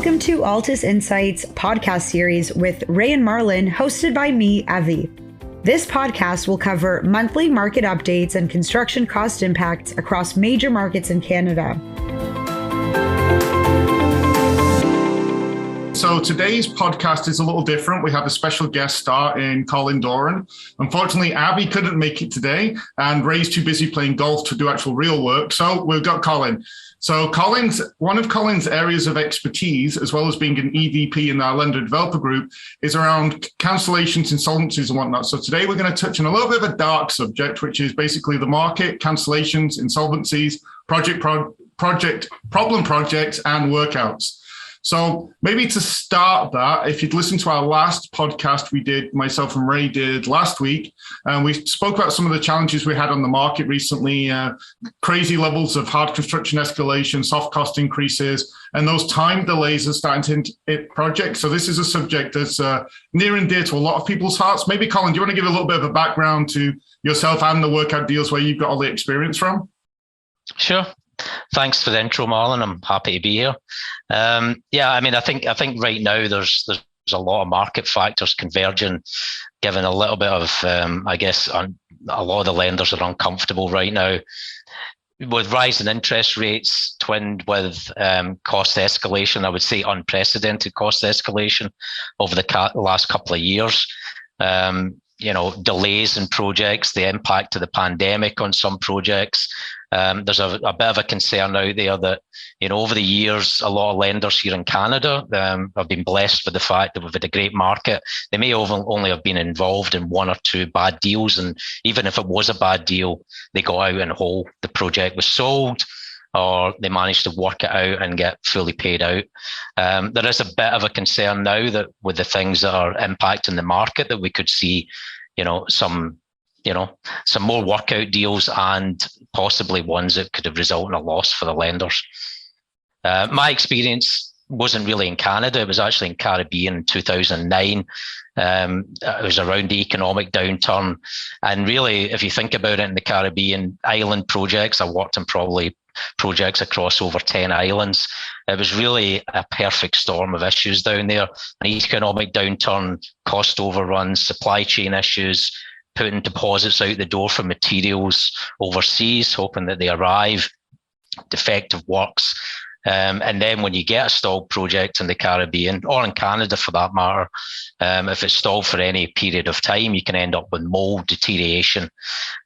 Welcome to Altus Insights podcast series with Ray and Marlon, hosted by me, Avi. This podcast will cover monthly market updates and construction cost impacts across major markets in Canada. So today's podcast is a little different. We have a special guest star in Colin Doran. Unfortunately, Abby couldn't make it today, and Ray's too busy playing golf to do actual real work. So we've got Colin. So one of Colin's areas of expertise, as well as being an EVP in our lender developer group, is around cancellations, insolvencies and whatnot. So today we're going to touch on a little bit of a dark subject, which is basically the market, cancellations, insolvencies, problem projects, and workouts. So maybe to start that, if you'd listened to our last podcast we did, myself and Ray did last week, we spoke about some of the challenges we had on the market recently, crazy levels of hard construction escalation, soft cost increases, and those time delays are starting to hit projects. So this is a subject that's near and dear to a lot of people's hearts. Maybe, Colin, do you want to give a little bit of a background to yourself and the workout deals where you've got all the experience from? Sure. Thanks for the intro, Marlon. I'm happy to be here. I think right now there's a lot of market factors converging, given a little bit of, a lot of the lenders are uncomfortable right now. With rising interest rates twinned with cost escalation, I would say unprecedented cost escalation over the last couple of years. Delays in projects, the impact of the pandemic on some projects. There's a bit of a concern out there that, over the years, a lot of lenders here in Canada have been blessed with the fact that we've had a great market. They may only have been involved in one or two bad deals. And even if it was a bad deal, they got out in whole. The project was sold, or they managed to work it out and get fully paid out. There is a bit of a concern now that with the things that are impacting the market, that we could see, some more workout deals and possibly ones that could have resulted in a loss for the lenders. My experience wasn't really in Canada. It was actually in Caribbean in 2009. It was around the economic downturn. And really, if you think about it, in the Caribbean island projects, I worked on probably projects across over 10 islands. It was really a perfect storm of issues down there. An economic downturn, cost overruns, supply chain issues, putting deposits out the door for materials overseas, hoping that they arrive, defective works. And then when you get a stalled project in the Caribbean, or in Canada for that matter, if it's stalled for any period of time, you can end up with mold deterioration.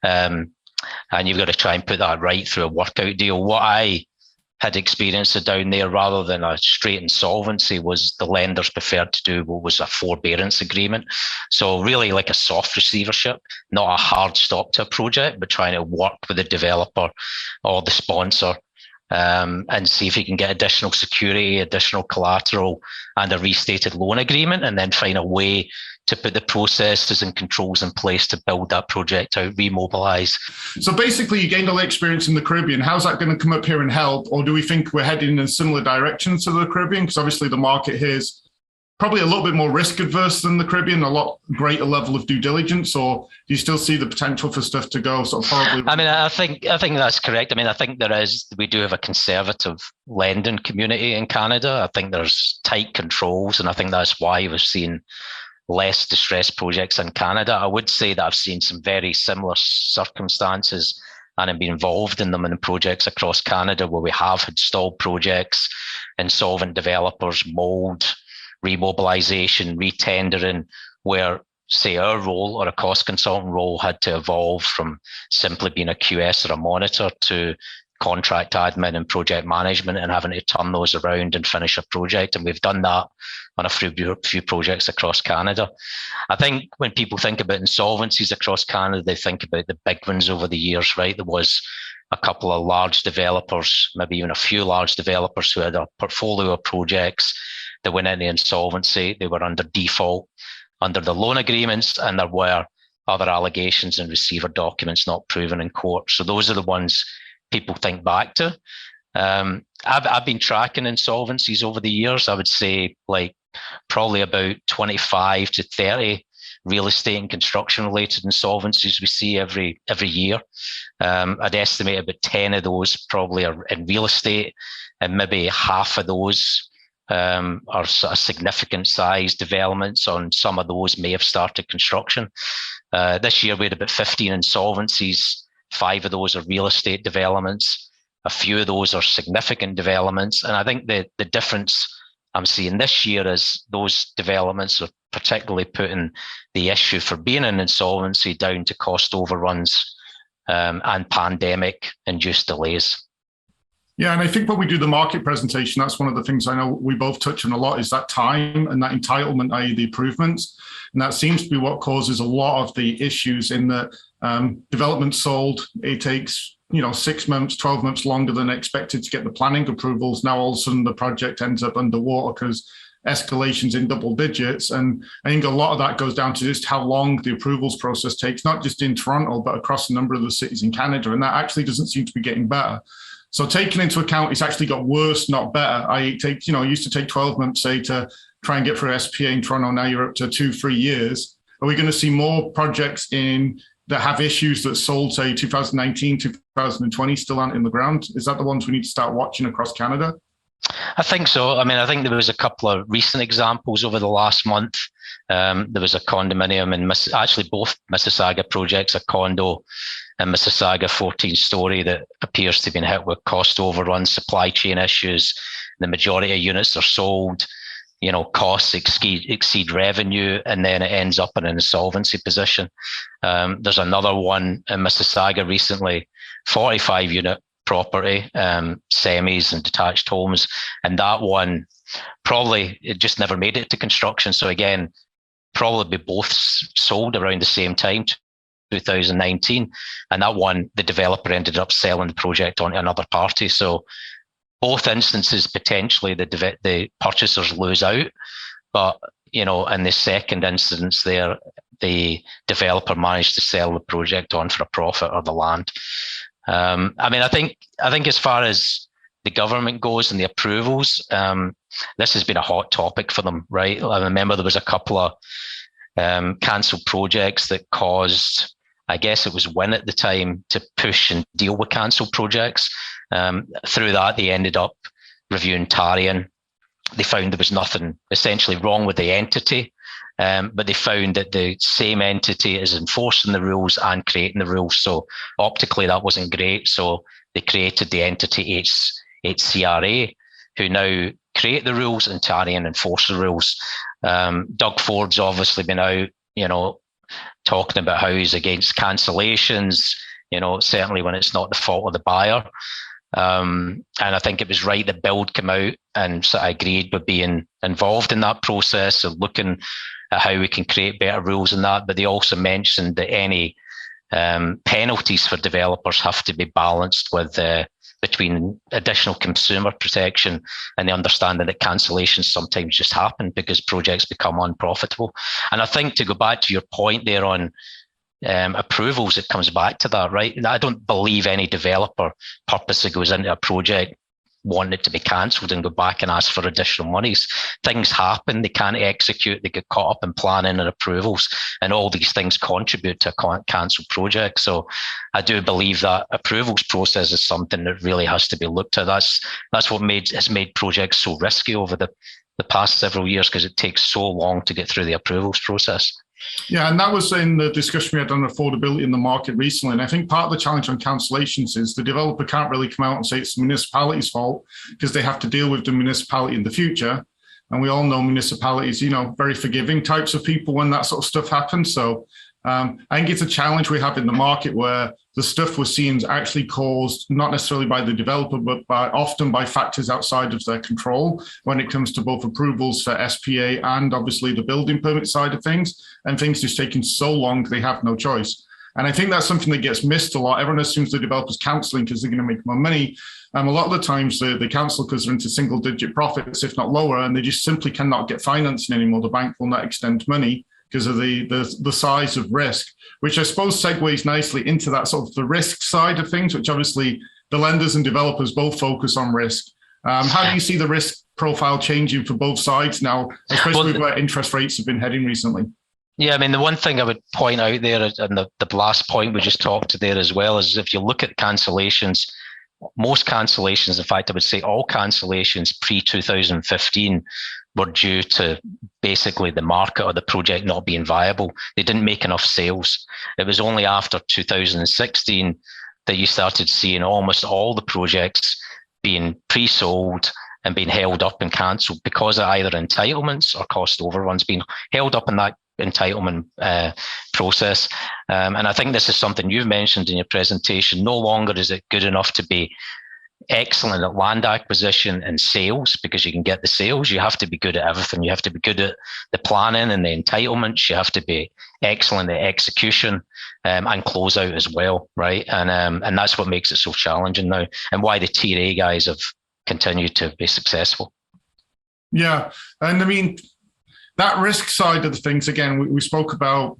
And you've got to try and put that right through a workout deal. What I had experienced down there, rather than a straight insolvency, was the lenders preferred to do what was a forbearance agreement. So really like a soft receivership, not a hard stop to a project, but trying to work with the developer or the sponsor and see if you can get additional security, additional collateral, and a restated loan agreement, and then find a way to put the processes and controls in place to build that project out, remobilize. So basically, you gained all the experience in the Caribbean. How's that going to come up here and help? Or do we think we're heading in similar directions to the Caribbean? Because obviously the market here is probably a little bit more risk adverse than the Caribbean, a lot greater level of due diligence, or do you still see the potential for stuff to go sort of horribly? I think that's correct. I think we do have a conservative lending community in Canada. I think there's tight controls, and I think that's why we've seen less distressed projects in Canada. I would say that I've seen some very similar circumstances and have been involved in them in projects across Canada where we have had stalled projects, insolvent developers, mold, remobilization, retendering, where, say, our role or a cost consultant role had to evolve from simply being a QS or a monitor to contract admin and project management, and having to turn those around and finish a project. And we've done that on a few projects across Canada. I think when people think about insolvencies across Canada, they think about the big ones over the years, right? There was a couple of large developers, maybe even a few large developers who had a portfolio of projects that went into insolvency. They were under default under the loan agreements, and there were other allegations and receiver documents not proven in court. So those are the ones people think back to. I've been tracking insolvencies over the years. I would say probably about 25 to 30 real estate and construction related insolvencies we see every year. I'd estimate about 10 of those probably are in real estate, and maybe half of those or sort of significant size developments. On some of those may have started construction. This year we had about 15 insolvencies. 5 of those are real estate developments. A few of those are significant developments. And I think the difference I'm seeing this year is those developments are particularly putting the issue for being an insolvency down to cost overruns and pandemic-induced delays. Yeah, and I think when we do the market presentation, that's one of the things I know we both touch on a lot is that time and that entitlement, i.e. the improvements. And that seems to be what causes a lot of the issues in the development sold. It takes 6 months, 12 months longer than expected to get the planning approvals. Now all of a sudden the project ends up underwater because escalations in double digits. And I think a lot of that goes down to just how long the approvals process takes, not just in Toronto, but across a number of the cities in Canada. And that actually doesn't seem to be getting better. So taking into account, it's actually got worse, not better. It used to take 12 months, say, to try and get through SPA in Toronto. Now you're up to 2-3 years. Are we going to see more projects that have issues that sold, say, 2019, 2020 still aren't in the ground? Is that the ones we need to start watching across Canada? I think so. I mean, I think there was a couple of recent examples over the last month. There was a condominium in actually both Mississauga projects, a condo in Mississauga, 14-story, that appears to have been hit with cost overruns, supply chain issues. The majority of units are sold, costs exceed revenue, and then it ends up in an insolvency position. There's another one in Mississauga recently, 45-unit property, semis and detached homes. And that one, probably, it just never made it to construction. So again, probably both sold around the same time, 2019. And that one, the developer ended up selling the project on to another party. So both instances, potentially the purchasers lose out. But, in the second instance there, the developer managed to sell the project on for a profit or the land. I think as far as the government goes and the approvals, this has been a hot topic for them, right? I remember there was a couple of cancelled projects that caused, I guess it was Win at the time, to push and deal with cancelled projects. Through that, they ended up reviewing Tarion. They found there was nothing essentially wrong with the entity, but they found that the same entity is enforcing the rules and creating the rules. So optically, that wasn't great. So they created the entity HCRA, who now create the rules, and Tarion enforce the rules. Doug Ford's obviously been out, talking about how he's against cancellations, certainly when it's not the fault of the buyer. And I think it was right that Build came out and sort of agreed with being involved in that process of looking at how we can create better rules in that. But they also mentioned that any penalties for developers have to be balanced with between additional consumer protection and the understanding that cancellations sometimes just happen because projects become unprofitable. And I think, to go back to your point there on approvals, it comes back to that, right? I don't believe any developer purposely goes into a project wanting it to be cancelled and go back and ask for additional monies. Things happen, they can't execute, they get caught up in planning and approvals, and all these things contribute to a cancelled project. So I do believe that approvals process is something that really has to be looked at. That's what has made projects so risky over the past several years, because it takes so long to get through the approvals process. Yeah, and that was in the discussion we had on affordability in the market recently. And I think part of the challenge on cancellations is the developer can't really come out and say it's the municipality's fault, because they have to deal with the municipality in the future. And we all know municipalities, very forgiving types of people when that sort of stuff happens. So I think it's a challenge we have in the market where the stuff we're seeing is actually caused not necessarily by the developer, but often by factors outside of their control when it comes to both approvals for SPA and obviously the building permit side of things, and things just taking so long they have no choice. And I think that's something that gets missed a lot. Everyone assumes the developer's cancelling because they're going to make more money. A lot of the times they cancel because they're into single-digit profits, if not lower, and they just simply cannot get financing anymore. The bank will not extend money because of the size of risk, which I suppose segues nicely into that sort of the risk side of things, which obviously the lenders and developers both focus on risk. How do you see the risk profile changing for both sides now, especially where interest rates have been heading recently? Yeah, I mean, the one thing I would point out there, and the last point we just talked to there as well, is if you look at cancellations, most cancellations, in fact, I would say all cancellations pre-2015 were due to basically the market or the project not being viable. They didn't make enough sales. It was only after 2016 that you started seeing almost all the projects being pre-sold and being held up and cancelled because of either entitlements or cost overruns, being held up in that entitlement process. And I think this is something you've mentioned in your presentation. No longer is it good enough to be excellent at land acquisition and sales because you can get the sales. You have to be good at everything. You have to be good at the planning and the entitlements. You have to be excellent at execution and close out as well, right? And that's what makes it so challenging now, and why the Tier A guys have continued to be successful. Yeah, and I mean, that risk side of the things, again, we spoke about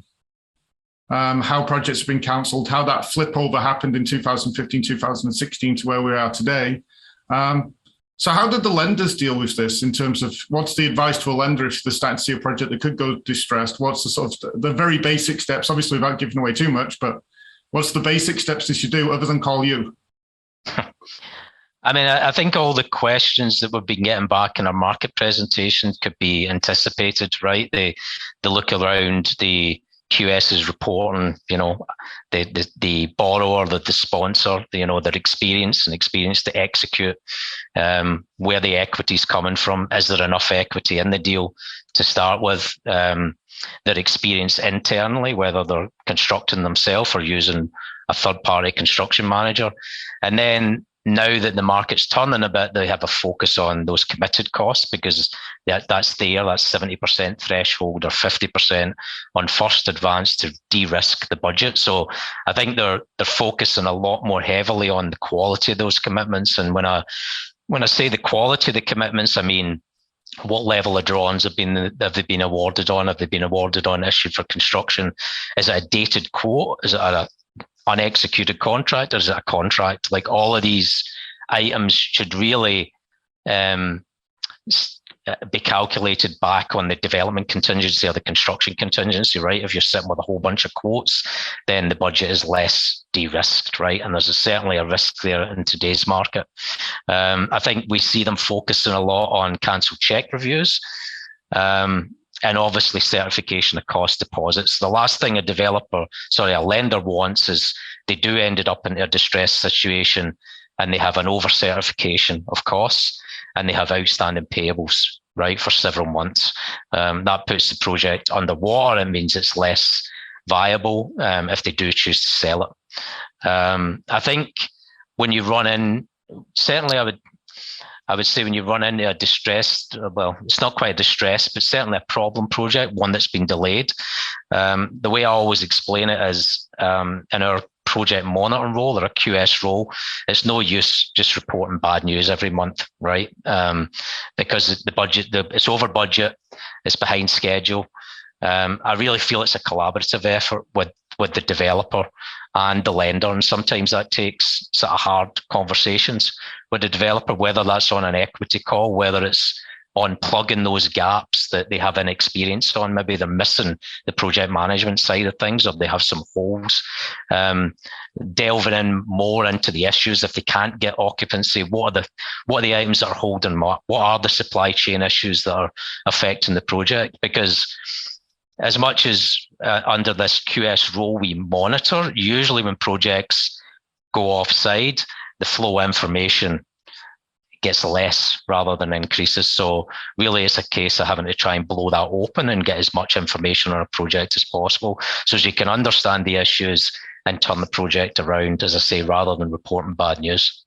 how projects have been cancelled, how that flip over happened in 2015, 2016 to where we are today. So how did the lenders deal with this in terms of what's the advice to a lender if they're starting to see a project that could go distressed? What's the sort of the very basic steps, obviously without giving away too much, but what's the basic steps they should do other than call you? I mean, I think all the questions that we've been getting back in our market presentation could be anticipated, right? They look around the QS's reporting, the borrower, the sponsor, their experience to execute, where the equity's coming from. Is there enough equity in the deal to start with? Their experience internally, whether they're constructing themselves or using a third-party construction manager. And then now that the market's turning a bit, they have a focus on those committed costs because that's 70% threshold or 50% on first advance to de-risk the budget. So I think they're focusing a lot more heavily on the quality of those commitments. And when I say the quality of the commitments, I mean, what level of drawings have they been awarded on? Have they been awarded on issued for construction? Is it a dated quote? Is it a unexecuted contract, or is it a contract? Like, all of these items should really be calculated back on the development contingency or the construction contingency, right? If you're sitting with a whole bunch of quotes, then the budget is less de-risked, right? And there's certainly a risk there in today's market. I think we see them focusing a lot on cancelled check reviews. And obviously certification of cost deposits. The last thing a lender wants is they do ended up in a distressed situation and they have an over-certification of costs and they have outstanding payables, right, for several months. That puts the project underwater. It means it's less viable if they do choose to sell it. I think when you run in, certainly I would say when you run into a distressed, well, it's not quite a distress, but certainly a problem project, one that's been delayed. The way I always explain it is in our project monitoring role or a QS role, it's no use just reporting bad news every month, right? Because the budget, it's over budget, it's behind schedule. I really feel it's a collaborative effort with the developer and the lender, and sometimes that takes sort of hard conversations with the developer, whether that's on an equity call, whether it's on plugging those gaps that they have inexperience on. Maybe they're missing the project management side of things, or they have some holes. Delving in more into the issues. If they can't get occupancy, what are the items that are holding up? What are the supply chain issues that are affecting the project? Because as much as under this QS role we monitor, usually when projects go offside, the flow of information gets less rather than increases. So really it's a case of having to try and blow that open and get as much information on a project as possible so as you can understand the issues and turn the project around, as I say, rather than reporting bad news.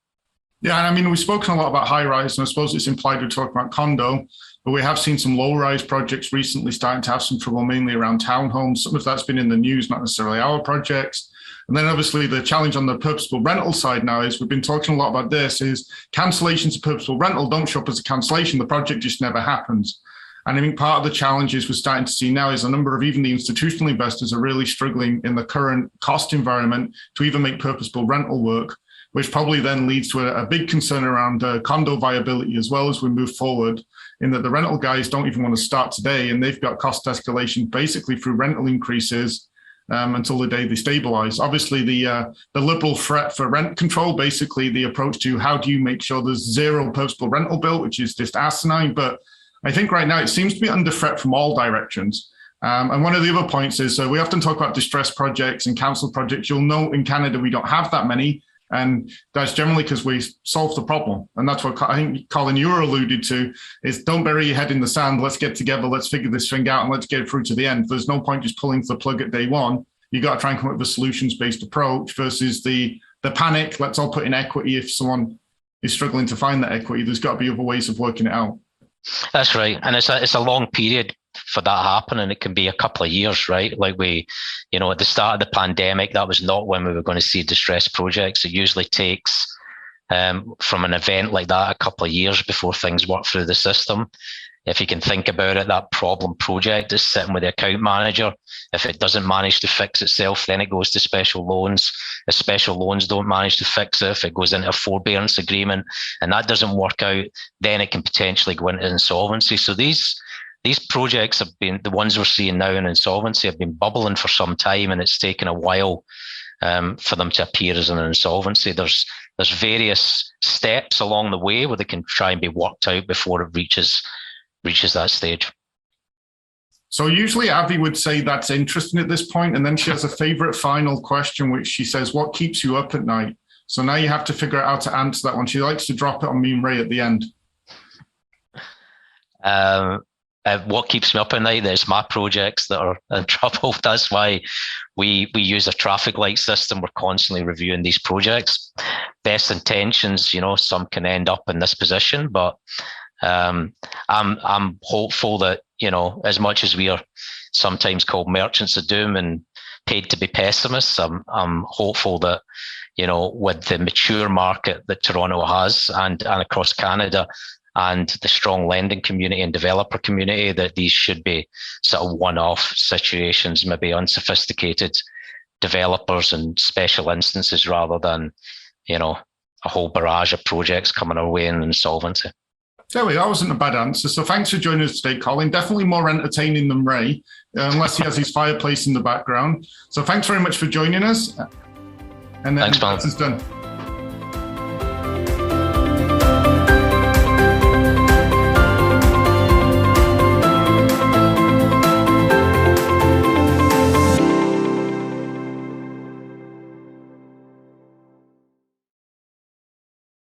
Yeah, and I mean, we've spoken a lot about high rise, and I suppose it's implied we're talking about condo, but we have seen some low rise projects recently starting to have some trouble, mainly around townhomes. Some of that's been in the news, not necessarily our projects. And then obviously the challenge on the purposeful rental side now is, we've been talking a lot about this, is cancellations of purposeful rental don't show up as a cancellation. The project just never happens. And I think part of the challenges we're starting to see now is a number of even the institutional investors are really struggling in the current cost environment to even make purposeful rental work, which probably then leads to a big concern around condo viability as well as we move forward, in that the rental guys don't even want to start today, and they've got cost escalation basically through rental increases until the day they stabilize. Obviously, the liberal threat for rent control, basically the approach to how do you make sure there's zero purposeful rental bill, which is just asinine. But I think right now it seems to be under threat from all directions. And one of the other points is, we often talk about distressed projects and council projects. You'll know in Canada we don't have that many. And that's generally because we solved the problem. And that's what I think, Colin, you were alluded to, is don't bury your head in the sand. Let's get together. Let's figure this thing out and let's get it through to the end. There's no point just pulling the plug at day one. You got to try and come up with a solutions-based approach versus the panic. Let's all put in equity. If someone is struggling to find that equity, there's got to be other ways of working it out. That's right. And it's a long period for that happening. It can be a couple of years, right? Like at the start of the pandemic, that was not when we were going to see distressed projects. It usually takes from an event like that a couple of years before things work through the system. If you can think about it, that problem project is sitting with the account manager. If it doesn't manage to fix itself, then it goes to special loans. If special loans don't manage to fix it, if it goes into a forbearance agreement and that doesn't work out, then it can potentially go into insolvency. So these projects have been, the ones we're seeing now in insolvency, have been bubbling for some time, and it's taken a while for them to appear as an insolvency. There's various steps along the way where they can try and be worked out before it reaches that stage. So usually Avi would say that's interesting at this point, and then she has a favorite final question, which she says, what keeps you up at night? So now you have to figure out how to answer that one. She likes to drop it on me and Ray at the end. What keeps me up at night is my projects that are in trouble. That's why we use a traffic light system. We're constantly reviewing these projects. Best intentions, some can end up in this position, but I'm hopeful that, as much as we are sometimes called merchants of doom and paid to be pessimists, I'm hopeful that, with the mature market that Toronto has and across Canada, and the strong lending community and developer community, that these should be sort of one-off situations, maybe unsophisticated developers and special instances, rather than, a whole barrage of projects coming our way in insolvency. That wasn't a bad answer. So thanks for joining us today, Colin. Definitely more entertaining than Ray, unless he has his fireplace in the background. So thanks very much for joining us. And then thanks, man. This is done.